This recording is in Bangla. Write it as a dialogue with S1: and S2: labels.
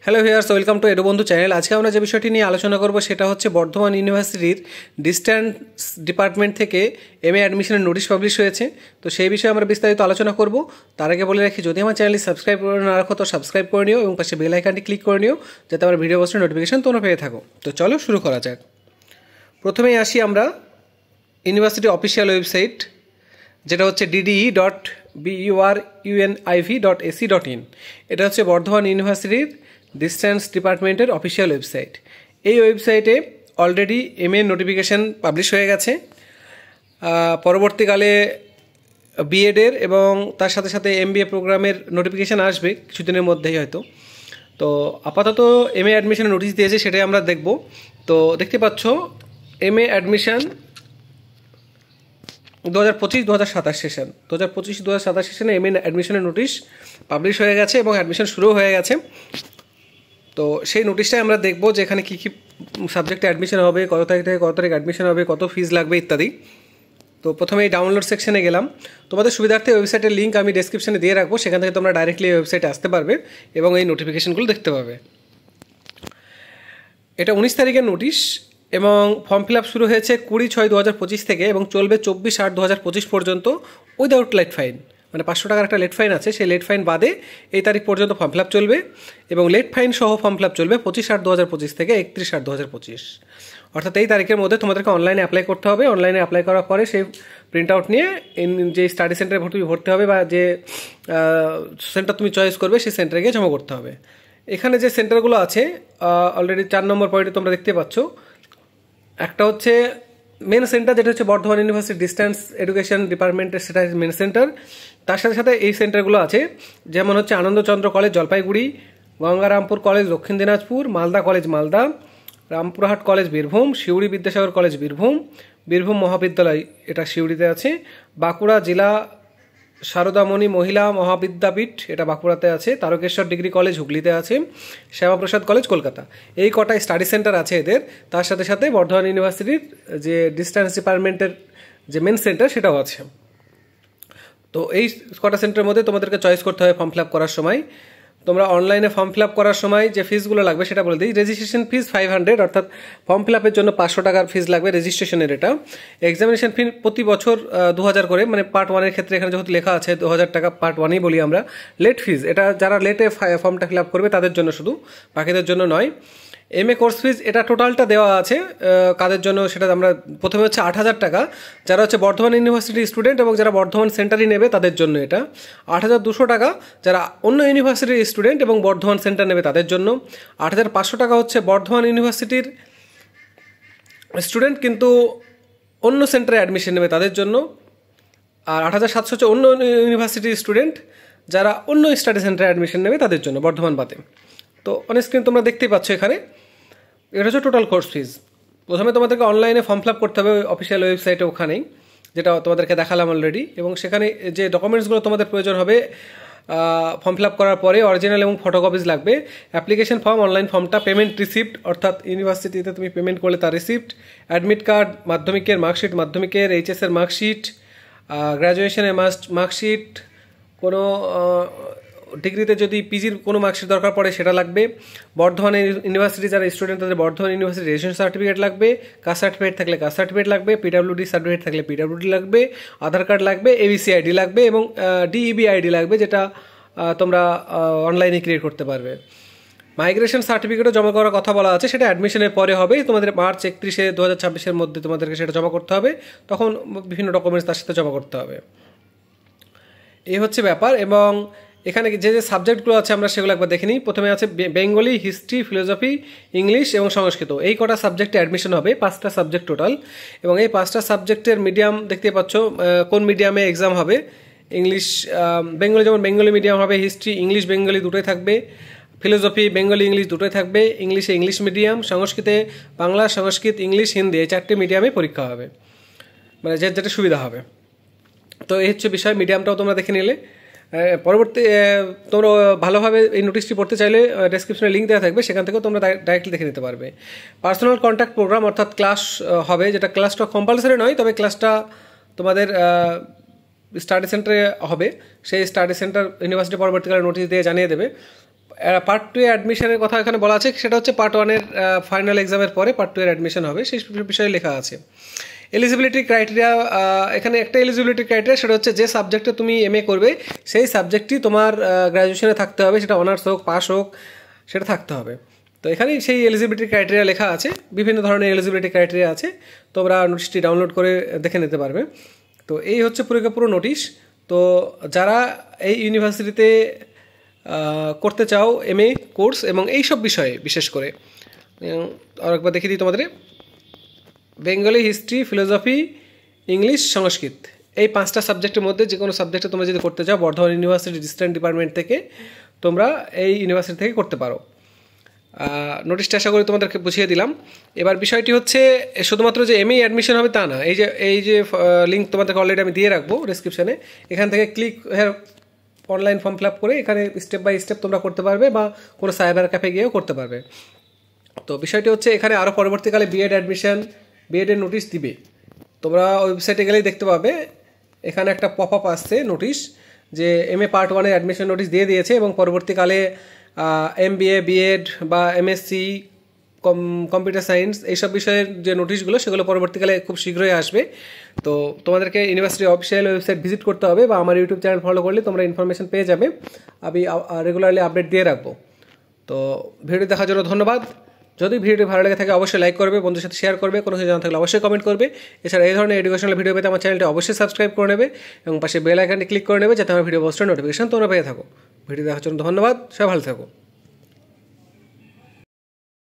S1: Hello viewers, welcome to Edubandhu channel. আজকে আমরা যে বিষয়টি নিয়ে আলোচনা করব সেটা হচ্ছে বর্ধমান ইউনিভার্সিটির ডিস্ট্যান্স ডিপার্টমেন্ট থেকে এমএ অ্যাডমিশনের নোটিশ পাবলিশ হয়েছে। তো সেই বিষয়ে আমরা বিস্তারিত আলোচনা করব। তার আগে বলে রাখি, যদি আমার চ্যানেলটি সাবস্ক্রাইব করে না রাখো তো সাবস্ক্রাইব করে নিও এবং পাশে বেল আইকনটি ক্লিক করে নিও, যাতে আমার ভিডিও পোস্টের নোটিফিকেশন তোমরা পেয়ে থাকো। তো চলো শুরু করা যাক। প্রথমেই আসি আমরা ইউনিভার্সিটি অফিসিয়াল ওয়েবসাইট, যেটা হচ্ছে dde.buruniv.ac.in। এটা হচ্ছে বর্ধমান ইউনিভার্সিটির ডিস্ট্যান্স ডিপার্টমেন্টের অফিসিয়াল ওয়েবসাইট। এই ওয়েবসাইটে অলরেডি এমএ নোটিফিকেশান পাবলিশ হয়ে গেছে। পরবর্তীকালে বিএডের এবং তার সাথে সাথে এমবিএ প্রোগ্রামের নোটিফিকেশান আসবে কিছুদিনের মধ্যেই হয়তো। তো আপাতত এমএ অ্যাডমিশনের নোটিশ দিয়েছে, সেটাই আমরা দেখব। তো দেখতে পাচ্ছ এমএ অ্যাডমিশান 2025-2027 সেশন, 2025-2027 সেশনে এমএ অ্যাডমিশনের নোটিশ পাবলিশ হয়ে গেছে এবং অ্যাডমিশন শুরু হয়ে গেছে। তো সেই নোটিশটাই আমরা দেখব যে এখানে কী কী সাবজেক্টে অ্যাডমিশন হবে, কত তারিখ থেকে কত তারিখ অ্যাডমিশন হবে, কত ফিজ লাগবে ইত্যাদি। তো প্রথমে এই ডাউনলোড সেকশনে গেলাম। তোমাদের সুবিধার্থে ওয়েবসাইটের লিঙ্ক আমি ডেসক্রিপশনে দিয়ে রাখবো, সেখান থেকে তোমরা ডাইরেক্টলি এই ওয়েবসাইটে আসতে পারবে এবং এই নোটিফিকেশনগুলো দেখতে পাবে। এটা 19 তারিখের নোটিশ এবং ফর্ম ফিল আপ শুরু হয়েছে 20/6/2025 থেকে এবং চলবে 24/8/2025 পর্যন্ত উইদাউট লেট ফাইন। মানে 500 টাকার একটা লেট ফাইন আছে, সেই লেট ফাইন বাদে এই তারিখ পর্যন্ত ফর্ম ফিল আপ চলবে এবং লেট ফাইন সহ ফর্ম ফিল আপ চলবে 25/8/2025 থেকে 31/8/2025। অর্থাৎ এই তারিখের মধ্যে তোমাদেরকে অনলাইনে অ্যাপ্লাই করতে হবে। অনলাইনে অ্যাপ্লাই করার পরে সেই প্রিন্ট আউট নিয়ে যে স্টাডি সেন্টারে তুমি ভর্তি হবে বা যে সেন্টার তুমি চয়েস করবে সেই সেন্টারে গিয়ে জমা করতে হবে। এখানে যে সেন্টারগুলো আছে অলরেডি 4 নম্বর পয়েন্টে তোমরা দেখতে পাচ্ছ। একটা হচ্ছে মেন সেন্টার, যেটা হচ্ছে বর্ধমান ইউনিভার্সিটি ডিস্ট্যান্স এডুকেশন ডিপার্টমেন্টের, সেটা মেন সেন্টার। তার সাথে সাথে এই সেন্টারগুলো আছে, যেমন হচ্ছে আনন্দচন্দ্র কলেজ জলপাইগুড়ি, গঙ্গারামপুর কলেজ দক্ষিণ Dinajpur, Malda college Malda, Rampurhat college Birbhum, Suri Vidyasagar college Birbhum, Birbhum মহাবিদ্যালয় এটা সিউড়িতে আছে, বাঁকুড়া জেলা শারদামণি মহিলা মহাবিদ্যাপীঠ এটা বাঁকুড়াতে আছে, তারকেশ্বর ডিগ্রি কলেজ হুগলিতে আছে, শ্যামাপ্রসাদ কলেজ কলকাতা। এই কটা স্টাডি সেন্টার আছে এদের। তার সাথে সাথে বর্ধমান ইউনিভার্সিটির যে ডিস্ট্যান্স ডিপার্টমেন্টের যে মেন সেন্টার সেটাও আছে। তো এই কটা সেন্টারের মধ্যে তোমাদেরকে চয়েস করতে হবে ফর্ম ফিল আপ করার সময়। তোমরা অনলাইনে ফর্ম ফিল আপ করার সময় যে ফিসগুলো লাগবে সেটা বলে দিই। রেজিস্ট্রেশন ফিস 500, অর্থাৎ ফর্ম ফিল আপের জন্য 500 টাকার ফিস লাগবে রেজিস্ট্রেশনের। এটা এক্সামিনেশন ফি প্রতি বছর 2000 করে, মানে পার্ট 1-এর ক্ষেত্রে এখানে যেহেতু লেখা আছে 2000 টাকা পার্ট 1-ই বলি আমরা। লেট ফিস এটা যারা লেটে ফর্মটা ফিল আপ করবে তাদের জন্য শুধু, বাকিদের জন্য নয়। এমএ কোর্স ফিজ এটা টোটালটা দেওয়া আছে কাদের জন্য সেটা আমরা প্রথমে হচ্ছে 8000 টাকা যারা হচ্ছে বর্ধমান ইউনিভার্সিটির স্টুডেন্ট এবং যারা বর্ধমান সেন্টারই নেবে তাদের জন্য এটা। 8200 টাকা যারা অন্য ইউনিভার্সিটির স্টুডেন্ট এবং বর্ধমান সেন্টার নেবে তাদের জন্য। 8500 টাকা হচ্ছে বর্ধমান ইউনিভার্সিটির স্টুডেন্ট কিন্তু অন্য সেন্টারে অ্যাডমিশন নেবে তাদের জন্য। আর 8700 হচ্ছে অন্য ইউনিভার্সিটির স্টুডেন্ট যারা অন্য স্টাডি সেন্টারে অ্যাডমিশন নেবে তাদের জন্য বর্ধমান বাদে। তো অন স্ক্রিন তোমরা দেখতেই পাচ্ছ এখানে। এটা হচ্ছে টোটাল কোর্স ফিজ। প্রথমে তোমাদেরকে অনলাইনে ফর্ম ফিল আপ করতে হবে অফিসিয়াল ওয়েবসাইটে, ওখানেই যেটা তোমাদেরকে দেখালাম অলরেডি। এবং সেখানে যে ডকুমেন্টসগুলো তোমাদের প্রয়োজন হবে ফর্ম ফিল আপ করার পরে অরিজিনাল এবং ফটোকপিজ লাগবে। অ্যাপ্লিকেশন ফর্ম, অনলাইন ফর্মটা, পেমেন্ট রিসিপ্ট অর্থাৎ ইউনিভার্সিটিতে তুমি পেমেন্ট করলে তার রিসিপ্ট, অ্যাডমিট কার্ড, মাধ্যমিকের মার্কশিট, মাধ্যমিকের এইচএসের মার্কশিট, গ্র্যাজুয়েশনের মার্কশিট, কোনো ডিগ্রিতে যদি পিজির কোনো মার্কশিট দরকার পড়ে সেটা লাগবে। বর্ধমান ইউনিভার্সিটি যারা স্টুডেন্ট তাদের বর্ধমান ইউনিভার্সিটি রেজিস্ট্রেশন সার্টিফিকেট লাগবে, কাস্ট সার্টিফিকেট থাকলে কাস্ট সার্টিফিকেট লাগবে, পিডব্লিউডি সার্টিফিকেট থাকলে পিডব্লিউডি লাগবে, আধার কার্ড লাগবে, এবিসি আইডি লাগবে এবং ডিইবি আইডি লাগবে, যেটা তোমরা অনলাইনে ক্রিয়েট করতে পারবে। মাইগ্রেশন সার্টিফিকেটও জমা করার কথা বলা আছে, সেটা অ্যাডমিশনের পরে হবে। তোমাদের মার্চ 31 2026 মধ্যে তোমাদেরকে সেটা জমা করতে হবে, তখন বিভিন্ন ডকুমেন্টস তার সাথে জমা করতে হবে। এই হচ্ছে ব্যাপার। এবং এখানে যে যে সাবজেক্টগুলো আছে আমরা সেগুলো একবার দেখে নিই। প্রথমে আছে বেঙ্গলি, হিস্ট্রি, ফিলোসফি, ইংলিশ এবং সংস্কৃত। এই কটা সাবজেক্টে অ্যাডমিশন হবে, 5টা সাবজেক্ট টোটাল। এবং এই 5টা সাবজেক্টের মিডিয়াম দেখতে পাচ্ছ কোন মিডিয়ামে এক্সাম হবে। ইংলিশ বেঙ্গলি যেমন বেঙ্গলি মিডিয়াম হবে, হিস্ট্রি ইংলিশ বেঙ্গলি দুটোই থাকবে, ফিলোসফি বেঙ্গলি ইংলিশ দুটোই থাকবে, ইংলিশে ইংলিশ মিডিয়াম, সংস্কৃতে বাংলা সংস্কৃত ইংলিশ হিন্দি, এই 4টে মিডিয়ামে পরীক্ষা হবে, মানে যেটা সুবিধা হবে। তো এই হচ্ছে বিষয়। মিডিয়ামটাও তোমরা দেখে নিলে। পরবর্তী তোমরা ভালোভাবে এই নোটিশটি পড়তে চাইলে ডেসক্রিপশনে লিঙ্ক দেওয়া থাকবে, সেখান থেকেও তোমরা ডাইরেক্টলি দেখে নিতে পারবে। পার্সোনাল কন্ট্যাক্ট প্রোগ্রাম অর্থাৎ ক্লাস হবে, যেটা ক্লাসটা কম্পালসারি নয়, তবে ক্লাসটা তোমাদের স্টাডি সেন্টারে হবে। সেই স্টাডি সেন্টার ইউনিভার্সিটি পরবর্তীকালে নোটিশ দিয়ে জানিয়ে দেবে। পার্ট 2 এ অ্যাডমিশনের কথা এখানে বলা আছে, সেটা হচ্ছে পার্ট 1 এর ফাইনাল এক্সামের পরে পার্ট 2 এর অ্যাডমিশন হবে, সেই বিষয়ে লেখা আছে। এলিজিবিলিটি ক্রাইটেরিয়া, এখানে একটা এলিজিবিলিটি ক্রাইটেরিয়া, সেটা হচ্ছে যে সাবজেক্টে তুমি এমএ করবে সেই সাবজেক্টই তোমার গ্র্যাজুয়েশনে থাকতে হবে, সেটা অনার্স হোক পাস হোক সেটা থাকতে হবে। তো এখানেই সেই এলিজিবিলিটি ক্রাইটেরিয়া লেখা আছে, বিভিন্ন ধরনের এলিজিবিলিটি ক্রাইটেরিয়া আছে, তোমরা নোটিশটি ডাউনলোড করে দেখে নিতে পারবে। তো এই হচ্ছে পুরো নোটিশ। তো যারা এই ইউনিভার্সিটিতে করতে চাও এমএ কোর্স এবং এই সব বিষয়ে বিশেষ করে, আরেকবার দেখিয়ে দিই তোমাদের, বেঙ্গলি, হিস্ট্রি, ফিলোসফি, ইংলিশ, সংস্কৃত, এই 5টা সাবজেক্টের মধ্যে যে কোনো সাবজেক্টে তোমরা যদি করতে চাও বর্ধমান ইউনিভার্সিটি ডিস্টেন্স ডিপার্টমেন্ট থেকে তোমরা এই ইউনিভার্সিটি থেকে করতে পারো। নোটিশটা আশা করি তোমাদেরকে বুঝিয়ে দিলাম। এবার বিষয়টি হচ্ছে শুধুমাত্র যে এমএ অ্যাডমিশন হবে তা না, এই যে লিঙ্ক তোমাদেরকে অলরেডি আমি দিয়ে রাখবো ডিসক্রিপশানে, এখান থেকে click online form fill up করে এখানে স্টেপ বাই স্টেপ তোমরা করতে পারবে বা কোনো সাইবার ক্যাফে গিয়েও করতে পারবে। তো বিষয়টি হচ্ছে এখানে আরও পরবর্তীকালে বিএড অ্যাডমিশন, বিএডের নোটিশ দিবে, তোমরা ওয়েবসাইটে গেলেই দেখতে পাবে এখানে একটা পপ আপ আসছে নোটিশ যে এমএ পার্ট 1 এর অ্যাডমিশন নোটিশ দিয়ে দিয়েছে এবং পরবর্তীকালে এমবিএ, বিএড বা এমএসসি, কম্পিউটার সায়েন্স এইসব বিষয়ের যে নোটিশগুলো সেগুলো পরবর্তীকালে খুব শীঘ্রই আসবে। তো তোমাদেরকে ইউনিভার্সিটি অফিসিয়াল ওয়েবসাইট ভিজিট করতে হবে বা আমার ইউটিউব চ্যানেল ফলো করলে তোমরা ইনফরমেশন পেয়ে যাবে, আমি রেগুলারলি আপডেট দিয়ে রাখবো। তো ভিডিও দেখার জন্য ধন্যবাদ। যদি ভিডিওটি ভালো লেগে থাকে অবশ্যই লাইক করবে, বন্ধুদের সাথে শেয়ার করবে, কোনো কিছু জানা থাকলে অবশ্যই কমেন্ট করবে। এছাড়া এই ধরনের এডুকেশনাল ভিডিও পেতে আমার চ্যানেলটি অবশ্যই সাবস্ক্রাইব করে নেবে এবং পাশে বেল আইকনটি ক্লিক করে নেবে যাতে আমার ভিডিও পোস্টের নোটিফিকেশন তোমরা পেয়ে থাকো। ভিডিও দেখার জন্য ধন্যবাদ, সবাই ভালো থাকো।